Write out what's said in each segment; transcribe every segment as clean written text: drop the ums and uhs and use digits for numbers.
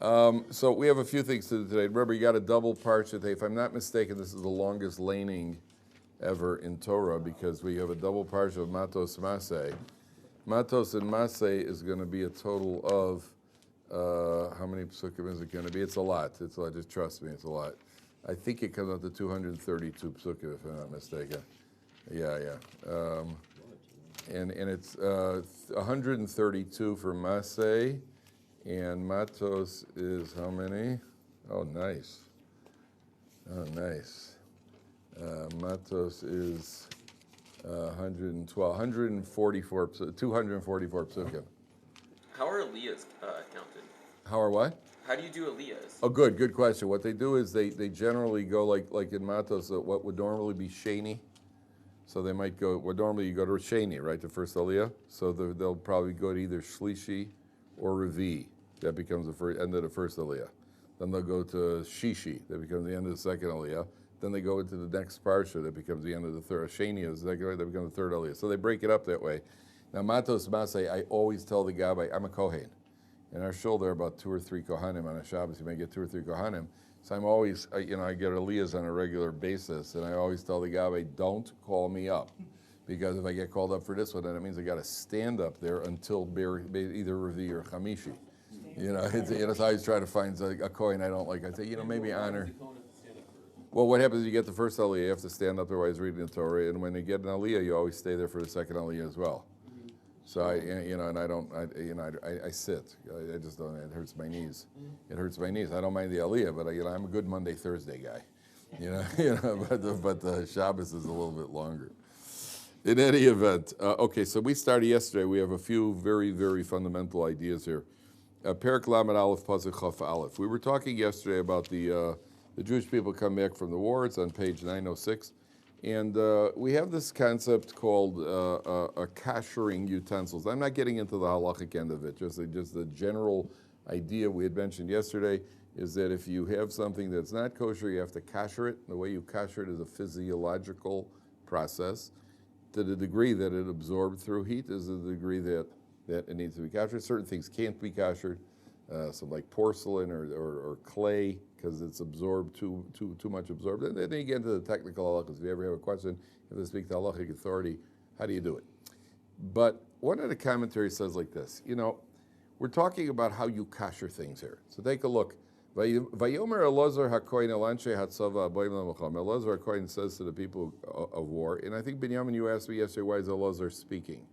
So we have a few things to do today. Remember, you got a double parsha today. If I'm not mistaken, this is the longest laning ever in Torah because we have a double parsha of Mattos Maseh. Mattos and Maseh is going to be a total of, how many psukim is it going to be? It's a lot. It's a lot. Just trust me, it's a lot. I think it comes out to 232 psukim, if I'm not mistaken. Yeah. And it's 132 for Maseh. And Mattos is how many? Oh, nice. Mattos is 112, 144, 244 psukim. How are Elias counted? How are what? How do you do Elias? Oh, good question. What they do is they generally go like in Mattos, what would normally be Sheni. So they might go, well, normally you go to Sheni, right, the first Aliyah. So they'll probably go to either Shlishi or Revi. That becomes the end of the first Aliyah. Then they'll go to Shishi. That becomes the end of the second Aliyah. Then they go into the next Parsha. That becomes the end of the third. Sheni is the second, that becomes the third Aliyah. So they break it up that way. Now, Mattos Maseh, I always tell the Gabbai, I'm a Kohen. In our shul, there are about 2 or 3 Kohanim on a Shabbos. You may get 2 or 3 Kohanim. So I'm always, I get Aliyahs on a regular basis. And I always tell the Gabbai, don't call me up. Because if I get called up for this one, then it means I got to stand up there until either Revi or Chamishi. So I always try to find a Kohen I don't like. I say, maybe honor. Well, what happens is you get the first Aliyah, you have to stand up there while he's reading the Torah, and when you get an Aliyah, you always stay there for the second Aliyah as well. So I sit. I just don't. It hurts my knees. I don't mind the Aliyah, but I'm a good Monday, Thursday guy. But the Shabbos is a little bit longer. In any event, okay. So we started yesterday. We have a few very, very fundamental ideas here. Perek Lamed Aleph Pasuk Chaf Aleph. We were talking yesterday about the Jewish people come back from the war. It's on page 906. And we have this concept called kashering utensils. I'm not getting into the halachic end of it. Just the general idea we had mentioned yesterday is that if you have something that's not kosher, you have to kasher it. The way you kasher it is a physiological process. To the degree that it absorbed through heat is the degree that it needs to be kashered. Certain things can't be kashered, some like porcelain or clay, because it's absorbed too much absorbed. And then you get into the technical halachas. If you ever have a question, you have to speak to halachic authority. How do you do it? But one of the commentaries says like this. We're talking about how you kasher things here. So take a look. Vayomer Elazar HaKohen Elanshe Hatzava Aboim LaMelcham. Elazar HaKohen says to the people of war, and I think Binyamin, you asked me yesterday, why is Elazar speaking?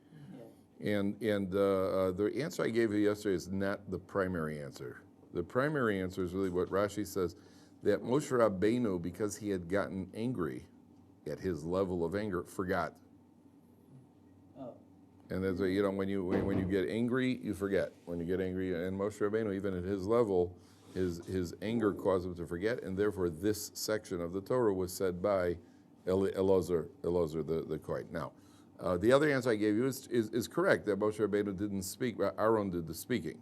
And the answer I gave you yesterday is not the primary answer. The primary answer is really what Rashi says, that Moshe Rabbeinu, because he had gotten angry at his level of anger, forgot. Oh. And that's when you get angry, you forget. When you get angry, and Moshe Rabbeinu, even at his level, his anger caused him to forget, and therefore this section of the Torah was said by Elazar the Kohen. Now, the other answer I gave you is correct, that Moshe Rabbeinu didn't speak, Aaron did the speaking.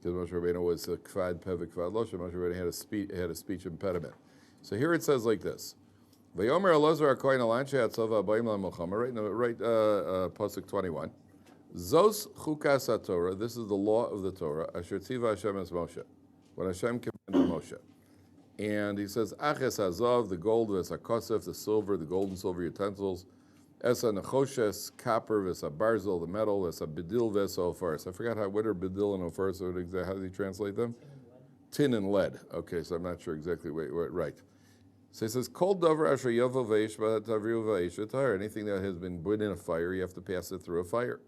Because Moshe Rabbeinu was a kvad pevik kvad loshe. Moshe Rabbeinu had a speech impediment. So here it says like this: Vayomer Elazar HaKohen Elanshe Hatzava Aboim LaMelchama. Right, pasuk 21. Zos chukas haTorah. This is the law of the Torah. Asher tziva Hashem es Moshe. When Hashem commanded Moshe, and he says Aches hazav, the gold, V'es hakosef, the silver, the gold and silver utensils. Esa nechoshes, copper, v'esa barzel, the metal, v'esa bedil, v'esa ofaris. I forgot what are bedil and ofaris, how does he translate them? Tin and lead. Okay, so I'm not sure exactly right. So he says, Kol davar asher yovo v'eish v'tavriu v'eish v'tayr. Anything that has been put in a fire, you have to pass it through a fire.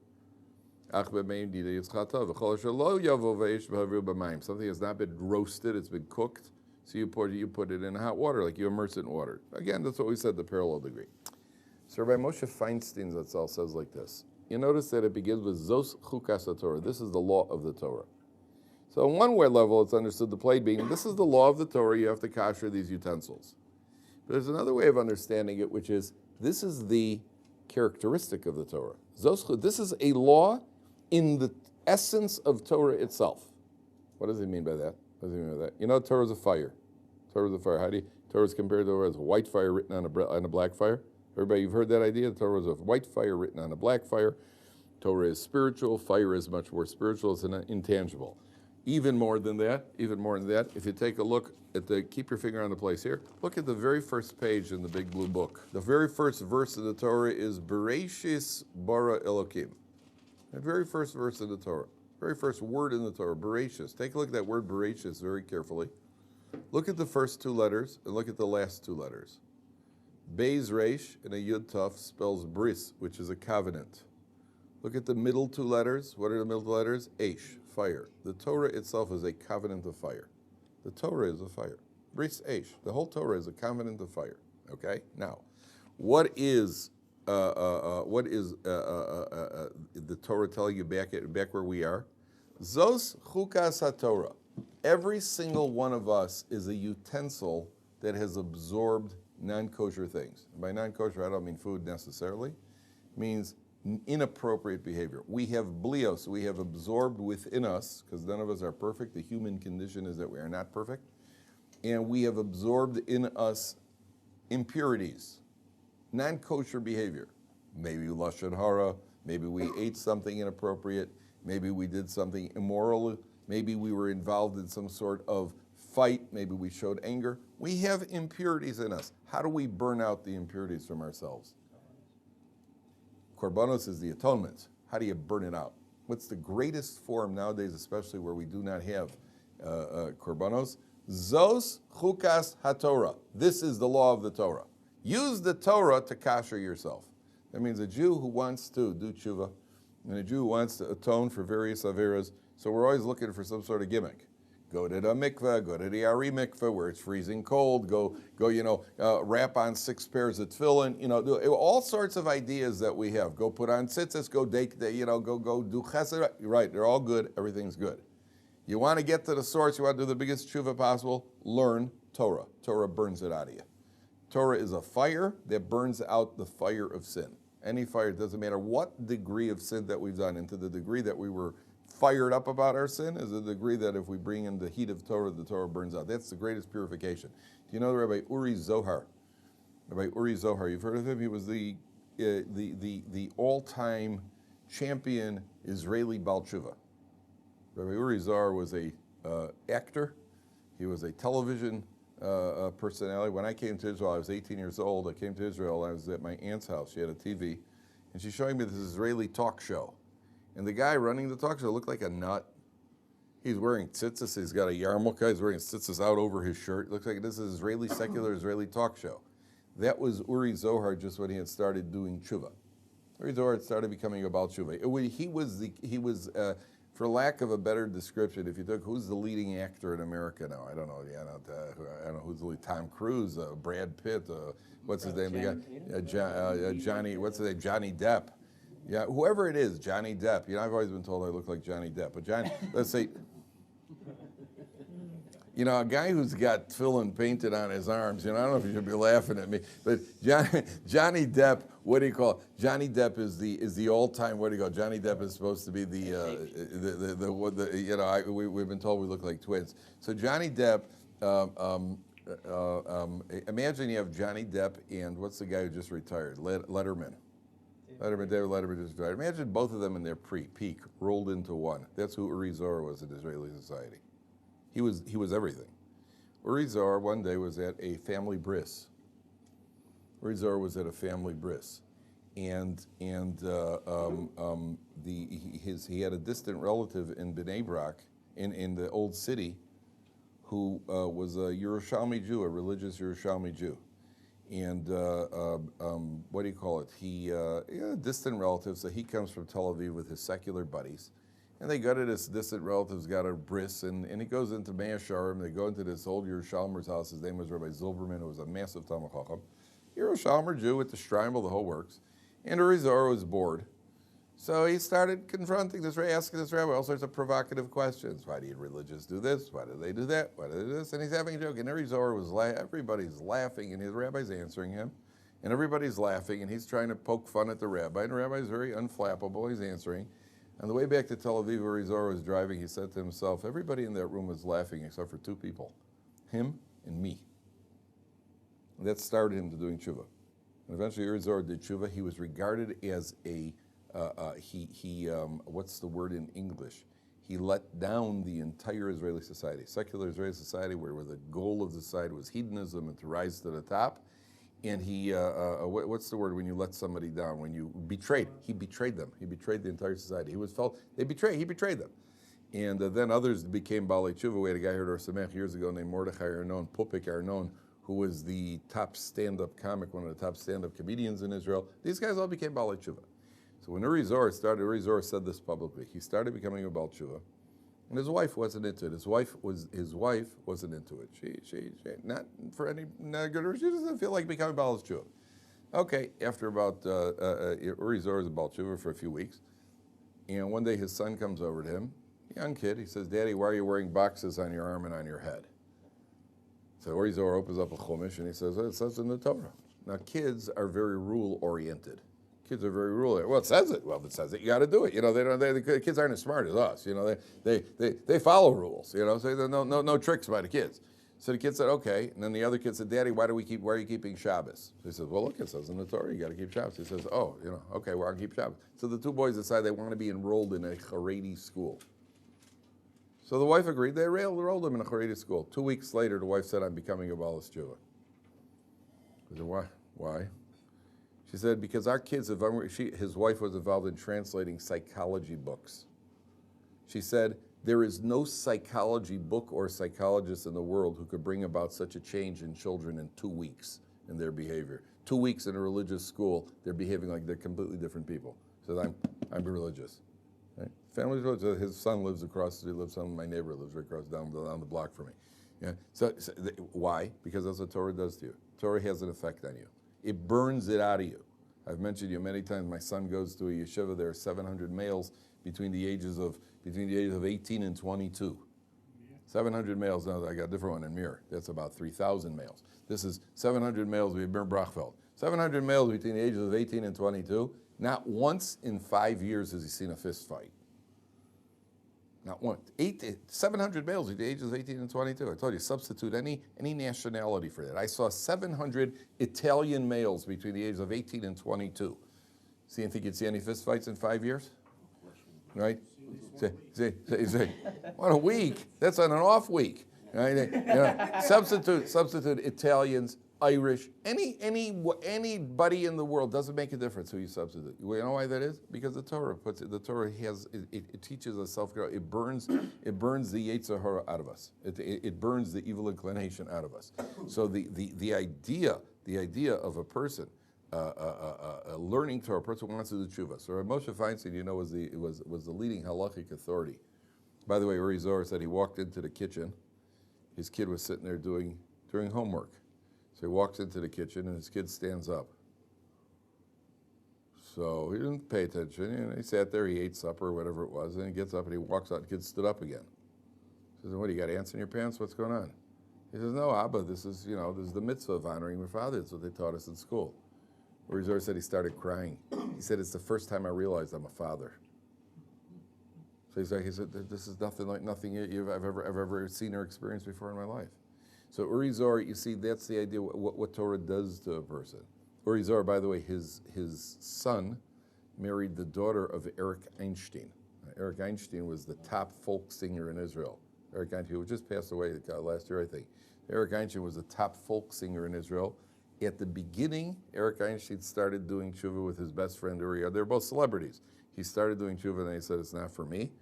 Ach b'meim dida yitzchatav. V'chol asher lo yovo v'eish v'tavriu b'mayim. Something has not been roasted, it's been cooked, so you put it in hot water, like you immerse it in water. Again, that's what we said, the parallel degree. So Rabbi Moshe Feinstein Zatzal says like this. You notice that it begins with Zos Chukas HaTorah. This is the law of the Torah. So on one way level, it's understood the play being, this is the law of the Torah, you have to kasher these utensils. But there's another way of understanding it, which is, this is the characteristic of the Torah. This is a law in the essence of Torah itself. What does he mean by that? Torah is a fire. Torah is a fire. Torah is compared to as a white fire written on a black fire. Everybody, you've heard that idea? The Torah is a white fire written on a black fire. Torah is spiritual. Fire is much more spiritual. It's intangible. Even more than that, if you take a look at keep your finger on the place here, look at the very first page in the big blue book. The very first verse of the Torah is Bereshis bara Elokim. The very first verse of the Torah, very first word in the Torah, Bereshis. Take a look at that word Bereshis very carefully. Look at the first two letters and look at the last two letters. Beis Reish and a Yud Tuf spells bris, which is a covenant. Look at the middle two letters. What are the middle letters? Eish, fire. The Torah itself is a covenant of fire. The Torah is a fire. Bris Eish. The whole Torah is a covenant of fire. Okay? Now, what is the Torah telling you back where we are? Zos chukas haTorah. Every single one of us is a utensil that has absorbed non-kosher things. And by non-kosher, I don't mean food necessarily. It means inappropriate behavior. We have blios, we have absorbed within us, because none of us are perfect. The human condition is that we are not perfect. And we have absorbed in us impurities, non-kosher behavior. Maybe lashon hara, maybe we ate something inappropriate, maybe we did something immoral, maybe we were involved in some sort of fight, maybe we showed anger. We have impurities in us. How do we burn out the impurities from ourselves? Korbanos is the atonement. How do you burn it out? What's the greatest form nowadays, especially where we do not have korbanos? Zos chukas haTorah. This is the law of the Torah. Use the Torah to kasher yourself. That means a Jew who wants to do tshuva, and a Jew who wants to atone for various averas, so we're always looking for some sort of gimmick. Go to the mikveh, go to the Ari mikveh where it's freezing cold, go, wrap on 6 pairs of tefillin, do all sorts of ideas that we have. Go put on tzitzis, go do chesed. Right, they're all good, everything's good. You want to get to the source, you want to do the biggest tshuva possible, learn Torah. Torah burns it out of you. Torah is a fire that burns out the fire of sin. Any fire, it doesn't matter what degree of sin that we've done, and to the degree that we were fired up about our sin is a degree that if we bring in the heat of Torah, the Torah burns out. That's the greatest purification. Do you know the Rabbi Uri Zohar? Rabbi Uri Zohar, you've heard of him? He was the all-time champion Israeli Baal Tshuva. Rabbi Uri Zohar was a actor. He was a television personality. When I came to Israel, I was 18 years old. I came to Israel. I was at my aunt's house. She had a TV, and she's showing me this Israeli talk show. And the guy running the talk show looked like a nut. He's wearing tzitzis. He's got a yarmulke. He's wearing tzitzis out over his shirt. It looks like this is secular Israeli talk show. That was Uri Zohar just when he had started doing tshuva. Uri Zohar had started becoming a Baal Tshuva. He was for lack of a better description, if you took who's the leading actor in America now, I don't know. I don't know who's the lead. Tom Cruise, Brad Pitt, what's his name? Johnny. What's his name? Johnny Depp. Yeah, whoever it is, Johnny Depp. I've always been told I look like Johnny Depp. But Johnny, let's say, a guy who's got tefillin painted on his arms, I don't know if you should be laughing at me, but Johnny Depp, what do you call it? Johnny Depp is the all-time, what do you call it? Johnny Depp is supposed to be we've been told we look like twins. So Johnny Depp, imagine you have Johnny Depp and what's the guy who just retired? Letterman. David Letterman just retired. Imagine both of them in their peak rolled into one. That's who Uri Zohar was in Israeli society. He was everything. Uri Zohar one day was at a family bris. Uri Zohar was at a family bris, and he had a distant relative in Bnei Brak, in the old city, who was a Yerushalmi Jew, a religious Yerushalmi Jew. And what do you call it? He a distant relative, so he comes from Tel Aviv with his secular buddies. And they go to this distant relative's got a bris, and he goes into Mea Sharim. They go into this old Yerushalmer's house. His name was Rabbi Zilberman, who was a massive Talmid Chacham. Yerushalmer Jew with the Shtreimel, the whole works. And Uri Zohar was bored. So he started confronting this rabbi, asking this rabbi all sorts of provocative questions. Why do you religious do this? Why do they do that? Why do they do this? And he's having a joke. And Uri Zohar was everybody's laughing, and his rabbi's answering him. And everybody's laughing, and he's trying to poke fun at the rabbi. And the rabbi's very unflappable. He's answering. On the way back to Tel Aviv, Uri Zohar was driving. He said to himself, everybody in that room was laughing except for 2 people, him and me. And that started him to doing tshuva. And eventually Uri Zohar did tshuva. He was regarded as a, what's the word in English? he let down the entire Israeli society, secular Israeli society, where the goal of the society was hedonism and to rise to the top. And he, what's the word when you let somebody down? When you betrayed, he betrayed them. He betrayed the entire society. He betrayed them. And then others became Baalei Tshuva. We had a guy here at Or Samech years ago named Mordechai Arnon, Pupik Arnon, who was the top stand-up comic, one of the top stand-up comedians in Israel. These guys all became Baalei Tshuva. So when Uri Zohar started, Uri Zohar said this publicly. He started becoming a Baal Tshuva, and his wife wasn't into it. His wife wasn't into it. She not for any good reason. She doesn't feel like becoming Baal Tshuva. Okay, after about Uri Zohar was a Baal Tshuva for a few weeks, and one day his son comes over to him, young kid. He says, "Daddy, why are you wearing boxes on your arm and on your head?" So Uri Zohar opens up a chumash and he says, "It says in the Torah." Now kids are very rule oriented. Kids are very rule. Well, it says it. Well, if it says it, you got to do it. You know, the kids aren't as smart as us. You know, they follow rules. You know, so no tricks by the kids. So the kid said, okay. And then the other kid said, Daddy, why are you keeping Shabbos? So he says, well, look, it says in the Torah, you got to keep Shabbos. He says, oh, you know, okay, well, I'll keep Shabbos. So the two boys decide they want to be enrolled in a Haredi school. So the wife agreed. They enrolled him in a Haredi school. 2 weeks later, the wife said, I'm becoming a Baalei Tshuva. He said, why? She said, because our kids, his wife was involved in translating psychology books. She said, there is no psychology book or psychologist in the world who could bring about such a change in children in 2 weeks in their behavior. 2 weeks in a religious school, they're behaving like they're completely different people. She said, I'm religious. Right? Family's religious. His son lives across the street, my neighbor lives right across down the block from me. Yeah? Why? Because that's what Torah does to you. Torah has an effect on you. It burns it out of you. I've mentioned you many times. My son goes to a yeshiva. There are 700 males between the ages of 18 and 22. 700 males. Now I got a different one in Mir. That's about 3,000 males. This is 700 males. We have Mir Brachfeld. 700 males between the ages of 18 and 22. Not once in 5 years has he seen a fist fight. Not once. 700 males at the ages of 18 and 22. I told you, substitute any nationality for that. I saw 700 Italian males between the ages of 18 and 22. See, you think you'd see any fist fights in 5 years? Right? Say, what a week. That's on an off week. Right? You know, substitute Italians, Irish, anybody in the world. Doesn't make a difference who you substitute. You know why that is? Because the Torah puts it. The Torah it teaches us self-control. It burns the Yetzer Hara out of us. It burns the evil inclination out of us. So the idea of a person learning Torah, a person who wants to do tshuva. So Moshe Feinstein, you know, was the leading halachic authority. By the way, Uri Zohar said he walked into the kitchen. His kid was sitting there doing homework. So he walks into the kitchen and his kid stands up. So he didn't pay attention. You know, he sat there, he ate supper or whatever it was, and he gets up and he walks out. The kid stood up again. He says, what, you got ants in your pants? What's going on? He says, no, Abba, this is the mitzvah of honoring my father. That's what they taught us in school. Uri Zohar said he started crying. He said, it's the first time I realized I'm a father. So he said, this is nothing I've ever seen or experienced before in my life. So Uri Zohar, you see, that's the idea what Torah does to a person. Uri Zohar, by the way, his son married the daughter of Eric Einstein. Eric Einstein was the top folk singer in Israel. Eric Einstein, who just passed away last year, I think. Eric Einstein was the top folk singer in Israel. At the beginning, Eric Einstein started doing tshuva with his best friend Uri. They're both celebrities. He started doing tshuva and he said, it's not for me.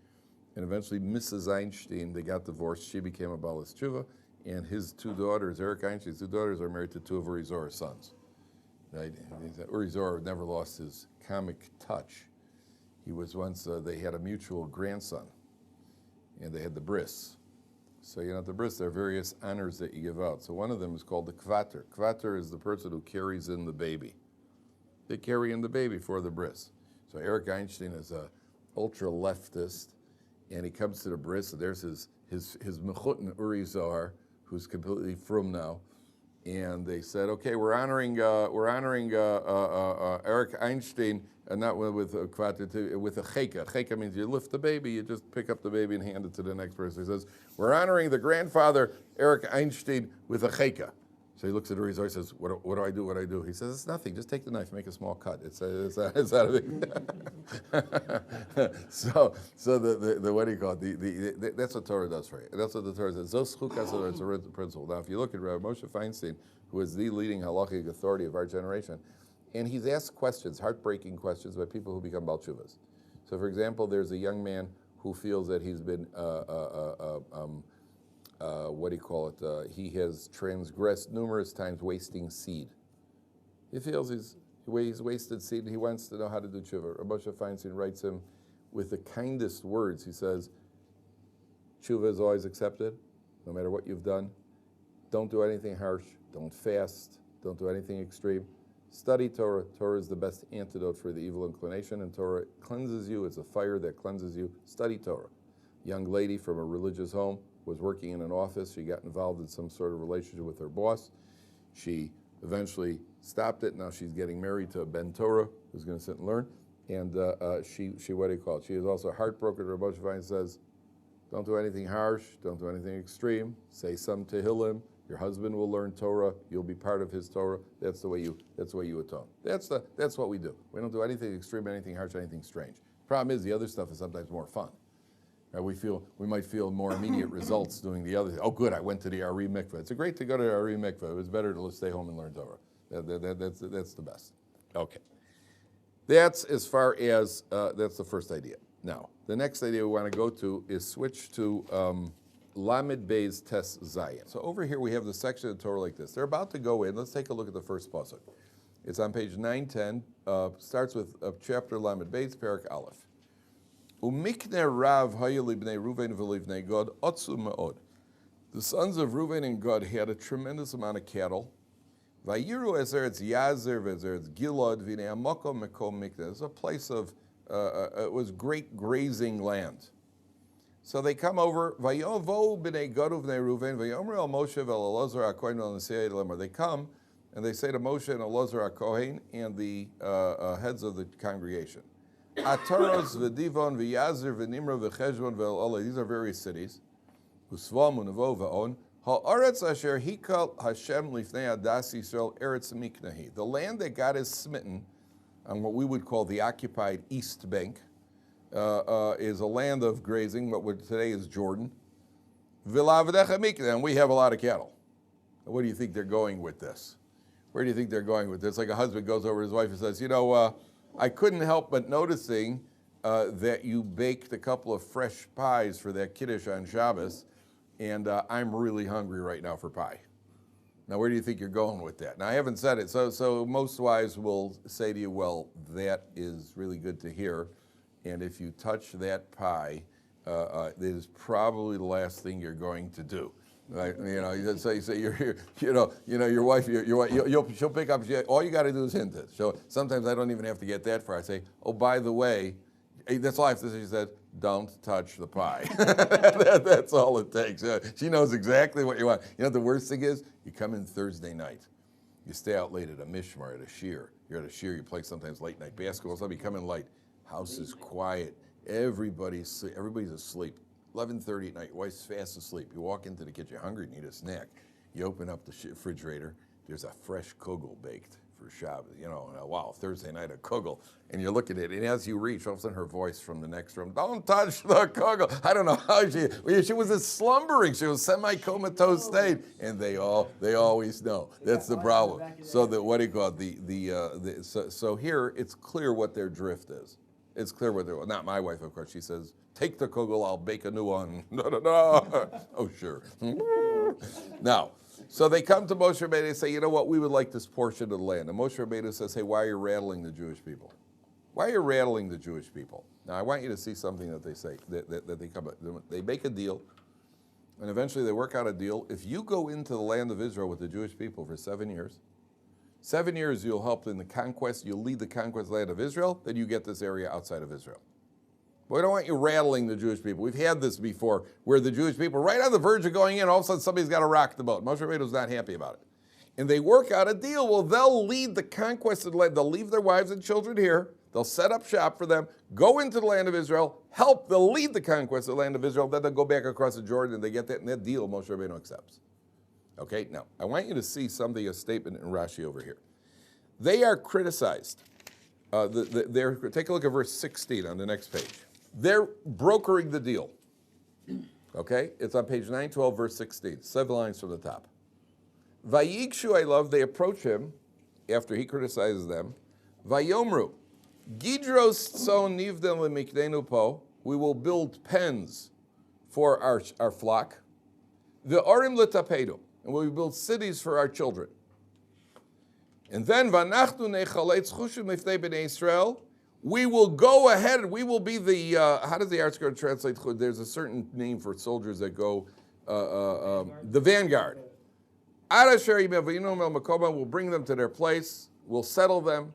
And eventually Mrs. Einstein, they got divorced. She became a Baalei Tshuva. And his two daughters, Eric Einstein's two daughters, are married to two of Uri Zohar's sons. Right? Uri Zohar never lost his comic touch. He was once, they had a mutual grandson, and they had the bris. So, you know, at the bris, there are various honors that you give out. So one of them is called the kvater. Kvater is the person who carries in the baby. They carry in the baby for the bris. So Eric Einstein is a ultra-leftist, and he comes to the bris, and there's his mechutin Uri Zohar, who's completely frum now, and they said, okay, we're honoring Eric Einstein, not with a kvater, with a cheka. Cheka means you lift the baby, you just pick up the baby and hand it to the next person. He says, we're honoring the grandfather Eric Einstein with a cheka. So he looks at her, he says, what do I do, what do I do? He says, it's nothing, just take the knife, make a small cut. It's not a big... so the what do you call it? That's what Torah does for you. That's what the Torah says. Zos chukas, it's a principle. Now, if you look at Rabbi Moshe Feinstein, who is the leading halachic authority of our generation, and he's asked questions, heartbreaking questions, by people who become Baal Teshuvas. So, for example, there's a young man who feels that he's been what do you call it? He has transgressed numerous times, wasting seed. He feels he's wasted seed, and he wants to know how to do tshuva. Rabbi Moshe Feinstein writes him with the kindest words. He says, tshuva is always accepted, no matter what you've done. Don't do anything harsh. Don't fast. Don't do anything extreme. Study Torah. Torah is the best antidote for the evil inclination, and Torah cleanses you. It's a fire that cleanses you. Study Torah. Young lady from a religious home was working in an office. She got involved in some sort of relationship with her boss. She eventually stopped it. Now she's getting married to a Ben Torah who's going to sit and learn. And she what do you call it? She is also heartbroken. Rabbi Moshe says, don't do anything harsh. Don't do anything extreme. Say some Tehillim. Your husband will learn Torah. You'll be part of his Torah. That's the way you atone. That's what we do. We don't do anything extreme, anything harsh, anything strange. Problem is, the other stuff is sometimes more fun. Right? We might feel more immediate results doing the other thing. Oh, good, I went to the Ari mikveh. It's great to go to the Ari mikveh. It was better to stay home and learn Torah. That's the best. Okay. That's as far as, that's the first idea. Now, the next idea we want to go to is switch to Lamed Beis Tes Zayin. So over here we have the section of Torah like this. They're about to go in. Let's take a look at the first pasuk. It's on page 910. Starts with chapter Lamed Beis, Parak Aleph. Umikne Rav Hayali bnei Ruvain v'livnei Gad otzu me'od. The sons of Reuven and Gad had a tremendous amount of cattle. Vayiru es eretz Yazer v'eretz Gilad v'nei amakom mekom mikne. It's a place of, it was great grazing land. So they come over. Vayovo b'nei Gad uvnei Reuven vayomer el Moshe v'el Elazar HaKohen v'el Nesei Lemar. They come and they say to Moshe and Elazar HaKohen and the heads of the congregation, Ataros v'Divon v'Yazer v'Nimra v'Cheshbon v'El Oleh. These are various cities. Usvam u'Nevo v'On. Ha'aretz asher hikal Hashem lifnei adas Yisrael eretz miknahi. The land that God has smitten on what we would call the occupied East Bank is a land of grazing, what today is Jordan. V'lavdecha miknah, and we have a lot of cattle. Where do you think they're going with this? Where do you think they're going with this? Like a husband goes over to his wife and says, I couldn't help but noticing that you baked a couple of fresh pies for that kiddush on Shabbos, and I'm really hungry right now for pie. Now, where do you think you're going with that? Now, I haven't said it, so most wives will say to you, well, that is really good to hear, and if you touch that pie, it is probably the last thing you're going to do. Right? So you say your wife, she'll pick up. All you got to do is hint it. So sometimes I don't even have to get that far. I say, oh, by the way, that's all I have to say. She said, don't touch the pie. That's all it takes. She knows exactly what you want. You know what the worst thing is? You come in Thursday night. You stay out late at a mishmar, at a shir. You're at a shir. You play sometimes late night basketball. Somebody come in late. House is quiet. Everybody's asleep. 11:30 at night, your wife's fast asleep. You walk into the kitchen, you're hungry, need a snack. You open up the refrigerator, there's a fresh kugel baked for Shabbos. Wow, Thursday night, a kugel. And you look at it, and as you reach, all of a sudden her voice from the next room, don't touch the kugel. I don't know how she was slumbering. She was semi-comatose state. And they always know. That's the problem. So what do you call it? So here, it's clear what their drift is. It's clear what they're, not my wife, of course. She says, take the kugel, I'll bake a new one. No. Oh, sure. Now, so they come to Moshe Rabbeinu, they say, you know what, we would like this portion of the land. And Moshe Rabbeinu says, hey, why are you rattling the Jewish people? Why are you rattling the Jewish people? Now, I want you to see something that they say, that they come, they make a deal, and eventually they work out a deal. If you go into the land of Israel with the Jewish people for 7 years, 7 years you'll help in the conquest, you'll lead the conquest land of Israel, then you get this area outside of Israel. But we don't want you rattling the Jewish people. We've had this before, where the Jewish people, right on the verge of going in, all of a sudden somebody's got to rock the boat. Moshe Rabbeinu's not happy about it. And they work out a deal. Well, they'll lead the conquest of the land. They'll leave their wives and children here. They'll set up shop for them, go into the land of Israel, they'll lead the conquest of the land of Israel, then they'll go back across the Jordan, and they get that, and that deal Moshe Rabbeinu accepts. Okay, now, I want you to see something, a statement in Rashi over here. They are criticized. Take a look at verse 16 on the next page. They're brokering the deal. Okay, it's on page 912, verse 16, 7 lines from the top. Vayikshu, I love, they approach him after he criticizes them. Vayomru, Gidros son nivdem lemiknenu po, we will build pens for our flock. Ve'orim letapedu, and we will build cities for our children. And then Vanachnu nechaletz chushim lifnei bnei Israel, we will go ahead, we will be the, how does the arts go to translate? There's a certain name for soldiers that go, the vanguard. We'll bring them to their place, we'll settle them.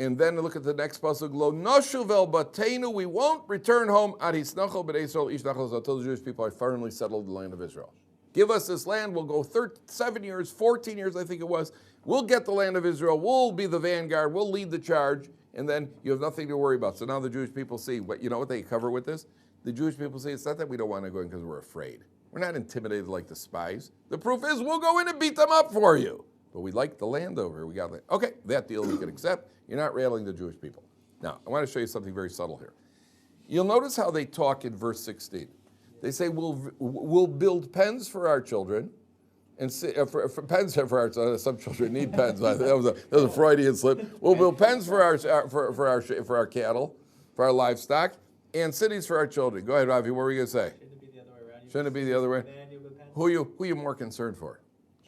And then look at the next pasuk, Lo noshuv el batenu, we won't return home ad hisnachol b'nei Yisrael ish nachol, until the Jewish people are firmly settled in the land of Israel. Give us this land, we'll go 7 years, 14 years I think it was, we'll get the land of Israel, we'll be the vanguard, we'll lead the charge, and then you have nothing to worry about. So now the Jewish people see, you know what they cover with this? The Jewish people say, it's not that we don't want to go in because we're afraid. We're not intimidated like the spies. The proof is we'll go in and beat them up for you. But we like the land over here. We got it. Okay, that deal we can accept. You're not railing the Jewish people. Now, I want to show you something very subtle here. You'll notice how they talk in verse 16. They say, we'll build pens for our children, and for pens for our some children need pens. That was a Freudian slip. We'll build pens for our cattle, for our livestock, and cities for our children. Go ahead, Ravi. What were you going to say? Shouldn't it be the other way? Who are you more concerned for?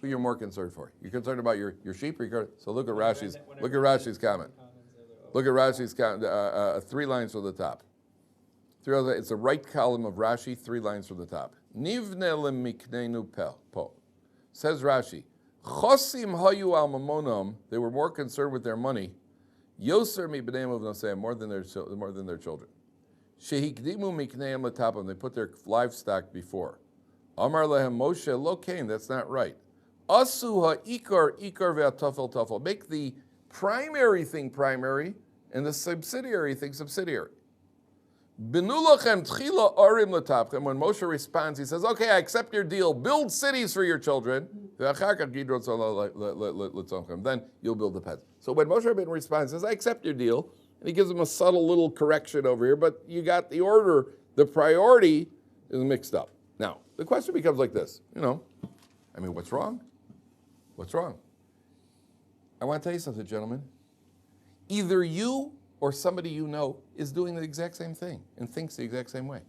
Who you're more concerned for? You're concerned about your sheep? So look at Rashi's comment. Look at Rashi's comment. 3 lines from the top. It's the right column of Rashi, 3 lines from the top. Nivne lemiknenu po. Says Rashi, Chosim hayu al mamonam, they were more concerned with their money, Yoser mi b'neim of nosei, more than their children. Shehikdimu mikneim latapam, they put their livestock before. Amar lehem Moshe lo kain, that's not right. Asu ha'ikar ve'atafel tafel, make the primary thing primary and the subsidiary thing subsidiary. Benulachem tchila arim latapchem. When Moshe responds, he says, "Okay, I accept your deal. Build cities for your children. Then you'll build the pens." So when Moshe Rabbeinu responds, he says, "I accept your deal," and he gives him a subtle little correction over here, but you got the order, the priority is mixed up. Now the question becomes like this: what's wrong? What's wrong? I want to tell you something, gentlemen. Either you or somebody you know is doing the exact same thing and thinks the exact same way.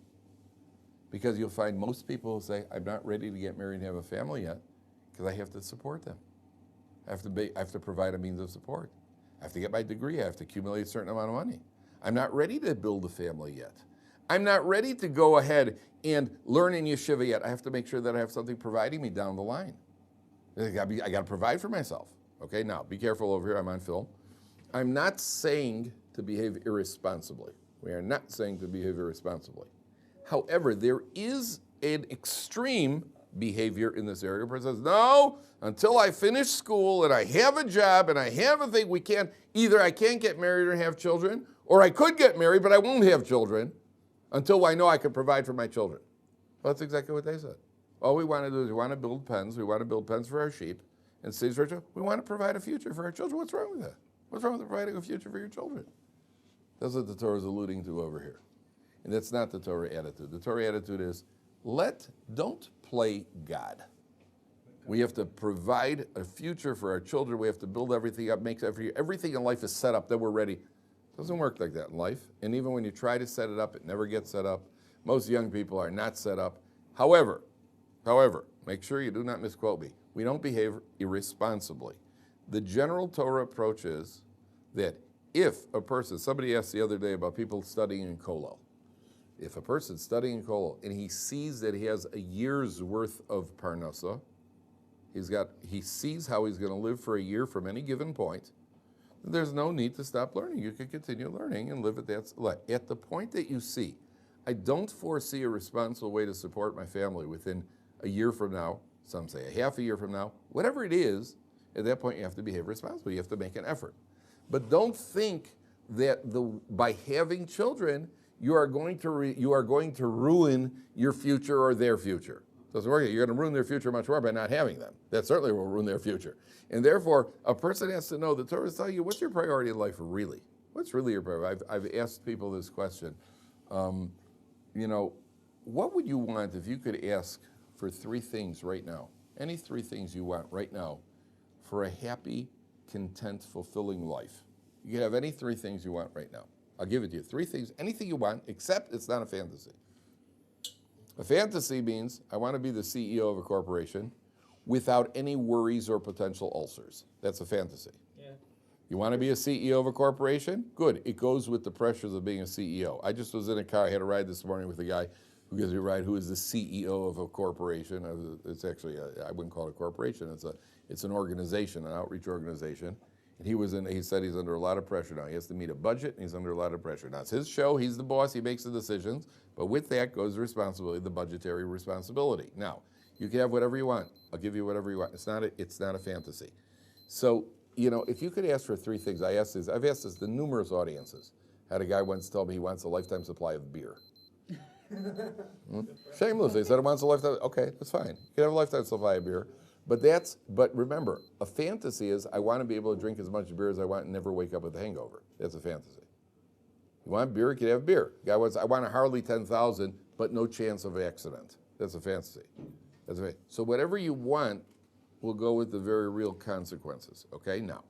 Because you'll find most people will say, I'm not ready to get married and have a family yet because I have to support them. I have to provide a means of support. I have to get my degree. I have to accumulate a certain amount of money. I'm not ready to build a family yet. I'm not ready to go ahead and learn in yeshiva yet. I have to make sure that I have something providing me down the line. I got to provide for myself. Okay, now be careful over here. I'm on film. I'm not saying to behave irresponsibly. We are not saying to behave irresponsibly. However, there is an extreme behavior in this area. A person says, no, until I finish school and I have a job and I have a thing, either I can't get married or have children, or I could get married, but I won't have children until I know I can provide for my children. Well, that's exactly what they said. All we want to do is we want to build pens. We want to build pens for our sheep and cities for our children. We want to provide a future for our children. What's wrong with that? What's wrong with providing a future for your children? That's what the Torah is alluding to over here. And that's not the Torah attitude. The Torah attitude is, don't play God. We have to provide a future for our children. We have to build everything up, everything in life is set up, then we're ready. It doesn't work like that in life. And even when you try to set it up, it never gets set up. Most young people are not set up. However, make sure you do not misquote me. We don't behave irresponsibly. The general Torah approach is that if a person, somebody asked the other day about people studying in Kollel. If a person's studying in Kollel and he sees that he has a year's worth of parnasa, he sees how he's going to live for a year from any given point, there's no need to stop learning. You can continue learning and live at that. At the point that you see, I don't foresee a responsible way to support my family within a year from now, some say a half a year from now, whatever it is, at that point you have to behave responsibly. You have to make an effort. But don't think that by having children, you are going to ruin your future or their future. Doesn't work. You're going to ruin their future much more by not having them. That certainly will ruin their future. And therefore, a person has to know the Torah is telling you, what's your priority in life really? What's really your priority? I've asked people this question. What would you want if you could ask for 3 things right now? Any 3 things you want right now for a happy, content, fulfilling life. You can have any 3 things you want right now. I'll give it to you. 3 things, anything you want, except it's not a fantasy. A fantasy means I want to be the CEO of a corporation without any worries or potential ulcers. That's a fantasy. Yeah. You want to be a CEO of a corporation? Good. It goes with the pressures of being a CEO. I just was in a car. I had a ride this morning with a guy who gives me a ride who is the CEO of a corporation. It's actually, I wouldn't call it a corporation. It's an organization, an outreach organization. And he said he's under a lot of pressure now. He has to meet a budget, and he's under a lot of pressure. Now, it's his show. He's the boss. He makes the decisions. But with that goes the responsibility, the budgetary responsibility. Now, you can have whatever you want. I'll give you whatever you want. It's not a fantasy. So, if you could ask for 3 things, I've asked this to numerous audiences. I had a guy once tell me he wants a lifetime supply of beer. Shameless. They said he wants a lifetime. Okay, that's fine. You can have a lifetime supply of beer. But remember, a fantasy is I want to be able to drink as much beer as I want and never wake up with a hangover. That's a fantasy. You want beer, you can have beer. Guy wants, I want a Harley 10,000, but no chance of accident. That's a fantasy. So whatever you want will go with the very real consequences. Okay, now,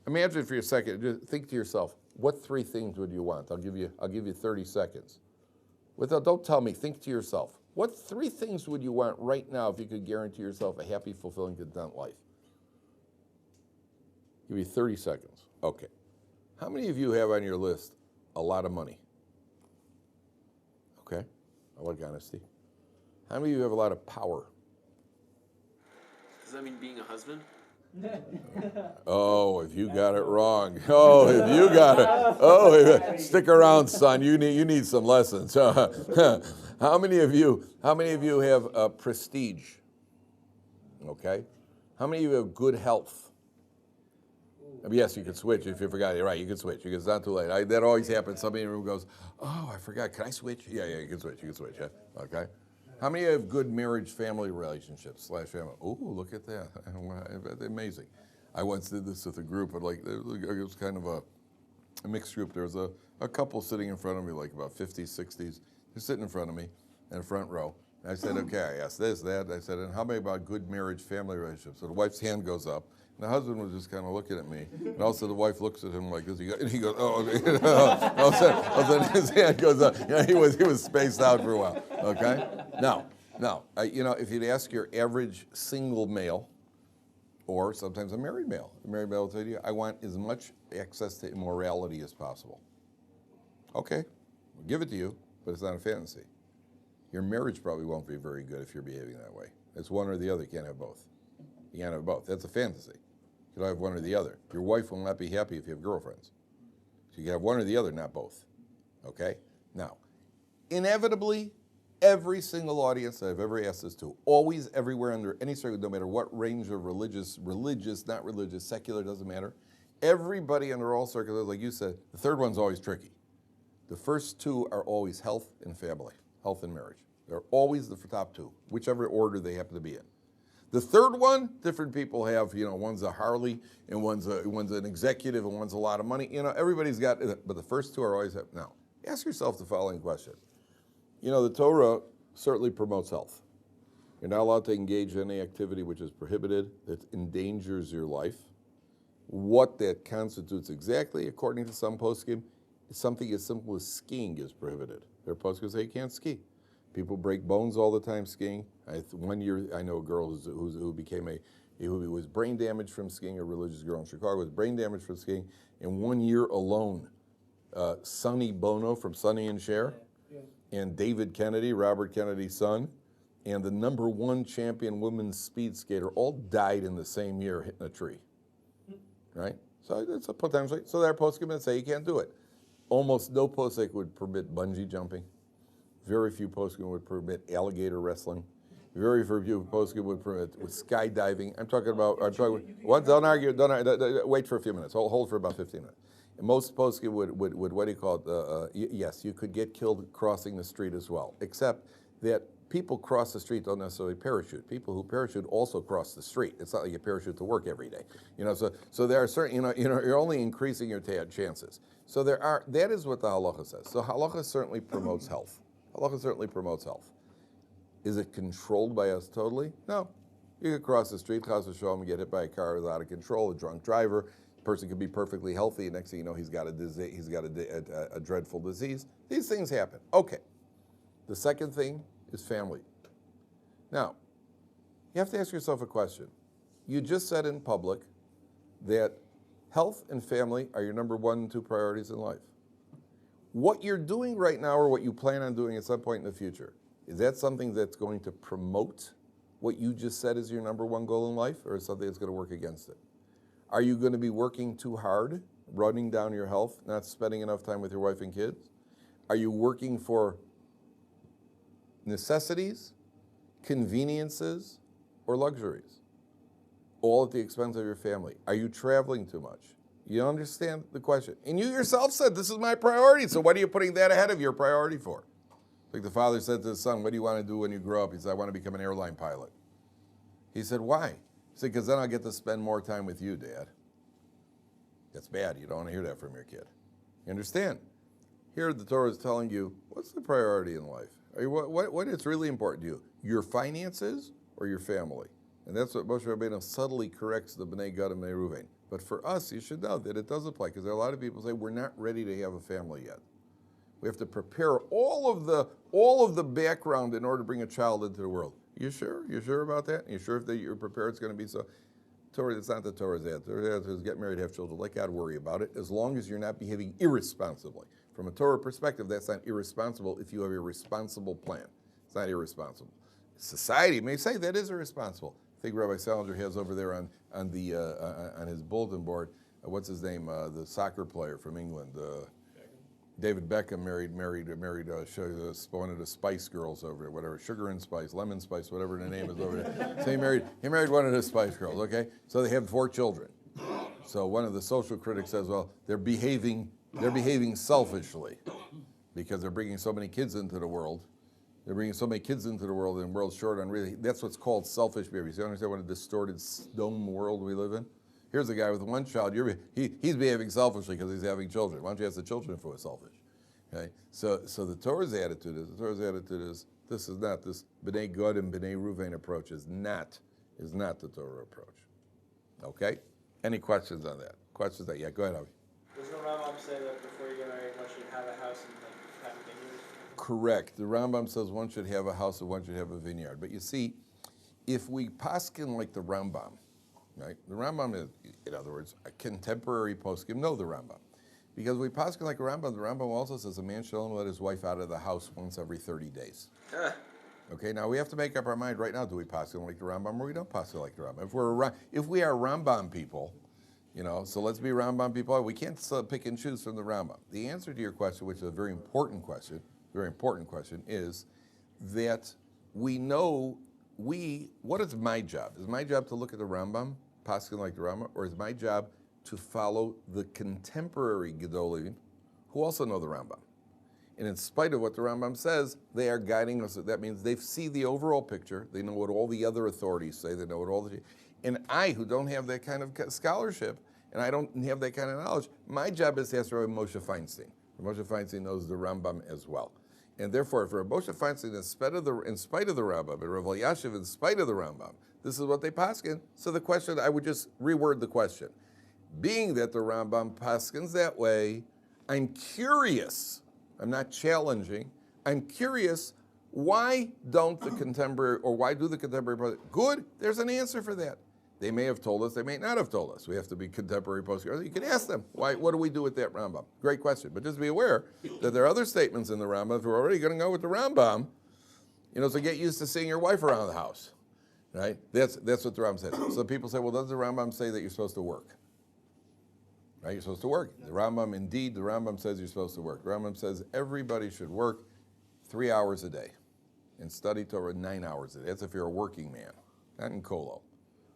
imagine for a second, just think to yourself, what 3 things would you want? I'll give you 30 seconds. Don't tell me, think to yourself. What 3 things would you want right now if you could guarantee yourself a happy, fulfilling, content life? Give you 30 seconds. Okay. How many of you have on your list a lot of money? Okay. I like honesty. How many of you have a lot of power? Does that mean being a husband? Oh, if you got it wrong. Oh, if you got it. Oh, stick around, son. You need some lessons. How many of you have prestige? Okay. How many of you have good health? Yes, you can switch if you forgot. You're right. You can switch. It's not too late. That always happens. Somebody in the room goes, "Oh, I forgot. Can I switch?" Yeah, you can switch. Yeah. Okay. How many have good marriage, family relationships / family? Oh, look at that. Amazing. I once did this with a group, but it was kind of a mixed group. There was a couple sitting in front of me, like about 50s, 60s. They're sitting in front of me in the front row. And I said, okay, I asked this, that. I said, and how many about good marriage, family relationships? So the wife's hand goes up. And the husband was just kind of looking at me. And also the wife looks at him like this. And he goes, oh. All of a sudden his hand goes up. He was spaced out for a while. Okay? Now, if you'd ask your average single male, or sometimes a married male will tell you, I want as much access to immorality as possible. Okay, we'll give it to you, but it's not a fantasy. Your marriage probably won't be very good if you're behaving that way. It's one or the other. You can't have both. You can't have both. That's a fantasy. You don't have one or the other. Your wife will not be happy if you have girlfriends. So you can have one or the other, not both. Okay? Now, inevitably, every single audience that I've ever asked this to, always, everywhere, under any circle, no matter what range of religious, not religious, secular, doesn't matter, everybody under all circles, like you said, the third one's always tricky. The first 2 are always health and family, health and marriage. They're always the top 2, whichever order they happen to be in. The third one, different people have, one's a Harley, and one's an executive, and one's a lot of money. Everybody's got, but the first 2 are always, now, ask yourself the following question. The Torah certainly promotes health. You're not allowed to engage in any activity which is prohibited, that endangers your life. What that constitutes exactly, according to some poskim, is something as simple as skiing is prohibited. There are poskim say you can't ski. People break bones all the time skiing. One year, I know a girl who was brain damaged from skiing, a religious girl in Chicago was brain damaged from skiing. In 1 year alone, Sonny Bono from Sonny and Cher, and David Kennedy, Robert Kennedy's son, and the #1 champion women's speed skater all died in the same year hitting a tree. Right? So it's a potential. So there are poskim that say you can't do it. Almost no poskim would permit bungee jumping. Very few poskim would permit alligator wrestling. Very few poskim would permit skydiving. What? Don't argue. Wait for a few minutes. Hold for about 15 minutes. And most poskim would what do you call it? Yes, you could get killed crossing the street as well. Except that people cross the street don't necessarily parachute. People who parachute also cross the street. It's not like you parachute to work every day. So there are certain, you're only increasing your chances. So that is what the halacha says. So halacha certainly promotes health. Halacha certainly promotes health. Is it controlled by us totally? No. You could cross the street, chas v'shalom, and get hit by a car who's out of control, a drunk driver. The person could be perfectly healthy. Next thing you know, he's got a disease. He's got a dreadful disease. These things happen. Okay. The second thing is family. Now, you have to ask yourself a question. You just said in public that health and family are your number 1 and 2 priorities in life. What you're doing right now or what you plan on doing at some point in the future, is that something that's going to promote what you just said is your number 1 goal in life, or is something that's going to work against it? Are you going to be working too hard, running down your health, not spending enough time with your wife and kids? Are you working for necessities, conveniences, or luxuries, all at the expense of your family? Are you traveling too much? You understand the question. And you yourself said, this is my priority, so what are you putting that ahead of your priority for? Like the father said to his son, what do you want to do when you grow up? He said, I want to become an airline pilot. He said, why? He said, because then I'll get to spend more time with you, Dad. That's bad. You don't want to hear that from your kid. You understand? Here the Torah is telling you, what's the priority in life? What is really important to you? Your finances or your family? And that's what Moshe Rabbeinu subtly corrects the Bnei Gad and Bnei Ruvain. But for us, you should know that it does apply, because there are a lot of people who say, we're not ready to have a family yet. We have to prepare all of the background in order to bring a child into the world. You sure? You sure about that? You sure that you're prepared it's going to be so? Torah, it's not the Torah's ad. The Torah's ad is get married, have children. Let God worry about it, as long as you're not behaving irresponsibly. From a Torah perspective, that's not irresponsible if you have a responsible plan. It's not irresponsible. Society may say that is irresponsible. I think Rabbi Salinger has over there on his bulletin board, what's his name, the soccer player from England, David Beckham married one of the Spice Girls over there, whatever, Sugar and Spice, Lemon Spice, whatever the name is over there. So he married one of the Spice Girls, okay? So they have 4 children. So one of the social critics says, well, they're behaving selfishly because they're bringing so many kids into the world. They're bringing so many kids into the world, and the world's short on really, that's what's called selfish behavior. So you understand what a distorted, dumb world we live in? Here's a guy with 1 child. He's behaving selfishly because he's having children. Why don't you ask the children if it was selfish? Okay? So the Torah's attitude is this B'nai Gad and B'nai Ruvain approach is not the Torah approach. Okay? Any questions on that? Questions? Yeah, go ahead, Avi. Doesn't the Rambam say that before you get married, one should have a house and have a vineyard? Correct. The Rambam says one should have a house and one should have a vineyard. But you see, if we paskin like the Rambam, right? The Rambam is, in other words, a contemporary poskim know the Rambam. Because we paskin like the Rambam also says a man should only let his wife out of the house once every 30 days. Okay, now we have to make up our mind right now, do we paskin like the Rambam or we don't paskin like the Rambam? If we are Rambam people, so let's be Rambam people, we can't pick and choose from the Rambam. The answer to your question, which is a very important question, is that we know what is my job? Is my job to look at the Rambam, paskin like the Rambam, or is my job to follow the contemporary Gedolim who also know the Rambam? And in spite of what the Rambam says, they are guiding us. That means they see the overall picture. They know what all the other authorities say. They know what all the... And I, who don't have that kind of scholarship, and I don't have that kind of knowledge, my job is to ask Rabbi Moshe Feinstein. Moshe Feinstein knows the Rambam as well. And therefore, for Moshe Feinstein, in spite of the Rambam, and Rav Elyashiv, in spite of the Rambam, this is what they paskin. So the question, I would just reword the question. Being that the Rambam paskins that way, I'm curious, I'm not challenging, I'm curious, why do the contemporary brothers? Good, there's an answer for that. They may have told us, they may not have told us. We have to be contemporary post. You can ask them, what do we do with that Rambam? Great question, but just be aware that there are other statements in the Rambam. If we're already going to go with the Rambam, so get used to seeing your wife around the house, right? That's what the Rambam says. So people say, well, does the Rambam say that you're supposed to work? Right, you're supposed to work. The Rambam says you're supposed to work. The Rambam says everybody should work 3 hours a day and study Torah 9 hours a day. That's if you're a working man, not in Kolo.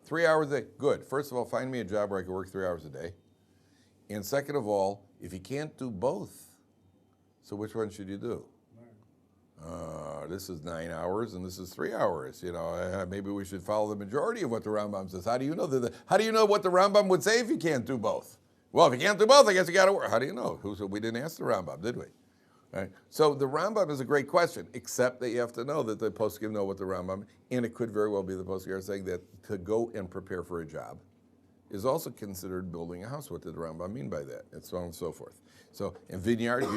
3 hours a day, good. First of all, find me a job where I can work 3 hours a day. And second of all, if you can't do both, so which one should you do? This is 9 hours and this is 3 hours. Maybe we should follow the majority of what the Rambam says. How do you know how do you know what the Rambam would say if you can't do both? Well, if you can't do both, I guess you got to work. How do you know? We didn't ask the Rambam, did we? Right? So the Rambam is a great question, except that you have to know that the poskim know what the Rambam, and it could very well be the poskim are saying that to go and prepare for a job is also considered building a house. What did the Rambam mean by that? And so on and so forth. So in vineyard, do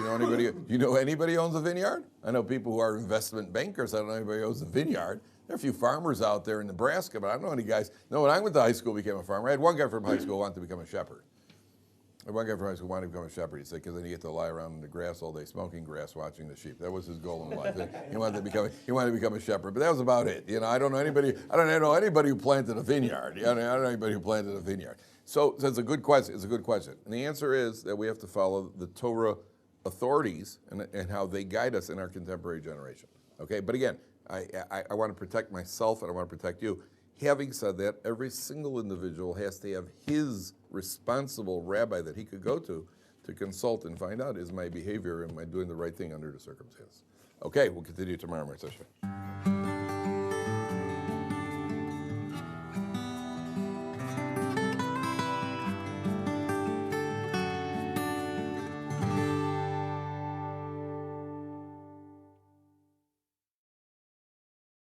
you know anybody who owns a vineyard? I know people who are investment bankers. I don't know anybody who owns a vineyard. There are a few farmers out there in Nebraska, but I don't know any guys. No, when I went to high school, became a farmer. I had one guy from high school who wanted to become a shepherd. One guy from high school wanted to become a shepherd. He said, because then you get to lie around in the grass all day, smoking grass, watching the sheep. That was his goal in life. He wanted to become a shepherd, but that was about it. I don't know anybody who planted a vineyard. I don't know anybody who planted a vineyard. So it's a good question. It's a good question, and the answer is that we have to follow the Torah authorities and how they guide us in our contemporary generation. Okay, but again, I want to protect myself and I want to protect you. Having said that, every single individual has to have his responsible rabbi that he could go to consult and find out, is my behavior, am I doing the right thing under the circumstance? Okay, we'll continue tomorrow, Mr.